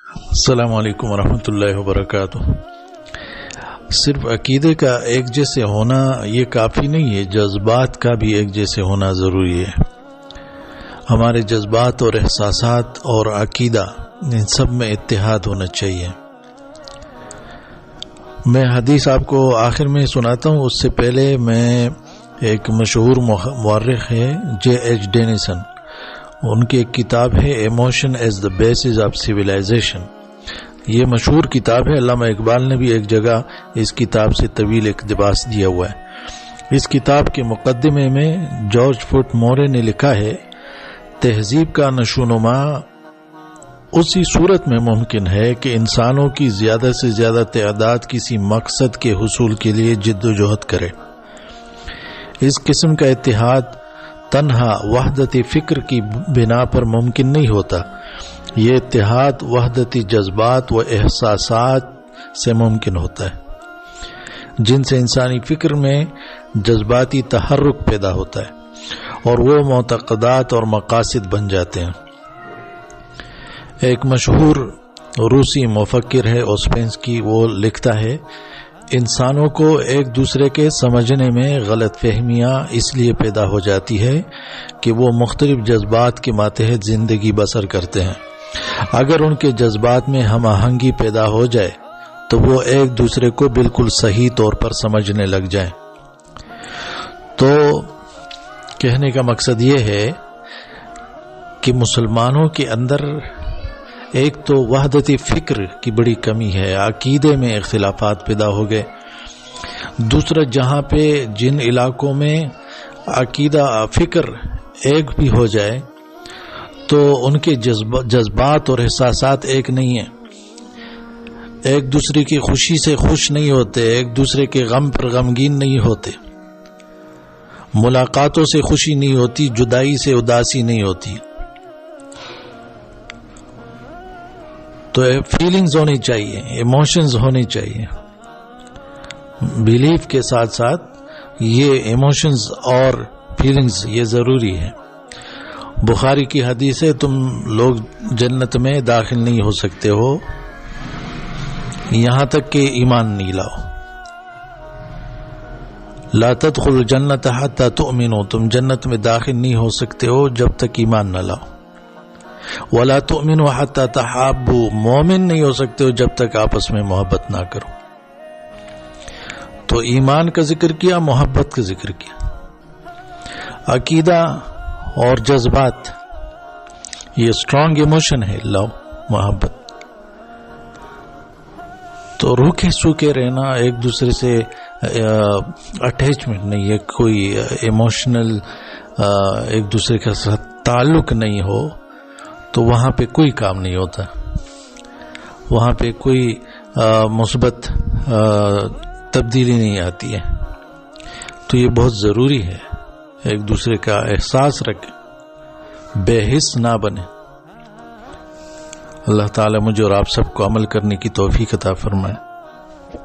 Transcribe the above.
السلام علیکم ورحمۃ اللہ وبرکاتہ۔ صرف عقیدے کا ایک جیسے ہونا یہ کافی نہیں ہے، جذبات کا بھی ایک جیسے ہونا ضروری ہے۔ ہمارے جذبات اور احساسات اور عقیدہ ان سب میں اتحاد ہونا چاہیے۔ میں حدیث آپ کو آخر میں سناتا ہوں، اس سے پہلے میں ایک مشہور مورخ ہے J.H. ڈینیسن، ان کی ایک کتاب ہے emotion as the basis of civilization. یہ مشہور کتاب ہے، علامہ اقبال نے بھی ایک جگہ اس کتاب سے طویل اقتباس دیا ہوا ہے۔ اس کتاب کے مقدمے میں جارج فوٹ مورے نے لکھا ہے، تہذیب کا نشوونما اسی صورت میں ممکن ہے کہ انسانوں کی زیادہ سے زیادہ تعداد کسی مقصد کے حصول کے لیے جد و جہد کرے۔ اس قسم کا اتحاد تنہا وحدت فکر کی بنا پر ممکن نہیں ہوتا، یہ اتحاد وحدتی جذبات و احساسات سے ممکن ہوتا ہے، جن سے انسانی فکر میں جذباتی تحرک پیدا ہوتا ہے اور وہ معتقدات اور مقاصد بن جاتے ہیں۔ ایک مشہور روسی مفکر ہے اوسپینسکی، وہ لکھتا ہے، انسانوں کو ایک دوسرے کے سمجھنے میں غلط فہمیاں اس لیے پیدا ہو جاتی ہے کہ وہ مختلف جذبات کے ماتحت زندگی بسر کرتے ہیں۔ اگر ان کے جذبات میں ہم آہنگی پیدا ہو جائے تو وہ ایک دوسرے کو بالکل صحیح طور پر سمجھنے لگ جائیں۔ تو کہنے کا مقصد یہ ہے کہ مسلمانوں کے اندر ایک تو وحدت فکر کی بڑی کمی ہے، عقیدے میں اختلافات پیدا ہو گئے۔ دوسرا، جہاں پہ جن علاقوں میں عقیدہ فکر ایک بھی ہو جائے تو ان کے جذبات اور احساسات ایک نہیں ہیں، ایک دوسرے کی خوشی سے خوش نہیں ہوتے، ایک دوسرے کے غم پر غمگین نہیں ہوتے، ملاقاتوں سے خوشی نہیں ہوتی، جدائی سے اداسی نہیں ہوتی۔ تو فیلنگز ہونی چاہیے، ایموشنز ہونی چاہیے، بیلیف کے ساتھ ساتھ یہ ایموشنز اور فیلنگز یہ ضروری ہے۔ بخاری کی حدیث ہے، تم لوگ جنت میں داخل نہیں ہو سکتے ہو یہاں تک کہ ایمان نہیں لاؤ۔ لا تدخلوا الجنت حتی تؤمنوا، تم جنت میں داخل نہیں ہو سکتے ہو جب تک ایمان نہ لاؤ۔ وَلَا تُؤْمِنُوا حَتَّى تَحَابُّوا، مومن نہیں ہو سکتے ہو جب تک آپس میں محبت نہ کرو۔ تو ایمان کا ذکر کیا، محبت کا ذکر کیا۔ عقیدہ اور جذبات یہ اسٹرانگ ایموشن ہے، لو، محبت۔ تو روکے سوکے رہنا، ایک دوسرے سے اٹیچمنٹ نہیں ہے، کوئی ایموشنل ایک دوسرے کے ساتھ تعلق نہیں ہو تو وہاں پہ کوئی کام نہیں ہوتا، وہاں پہ کوئی مثبت تبدیلی نہیں آتی ہے۔ تو یہ بہت ضروری ہے، ایک دوسرے کا احساس رکھیں، بے حس نہ بنے۔ اللہ تعالی مجھے اور آپ سب کو عمل کرنے کی توفیق عطا فرمائے۔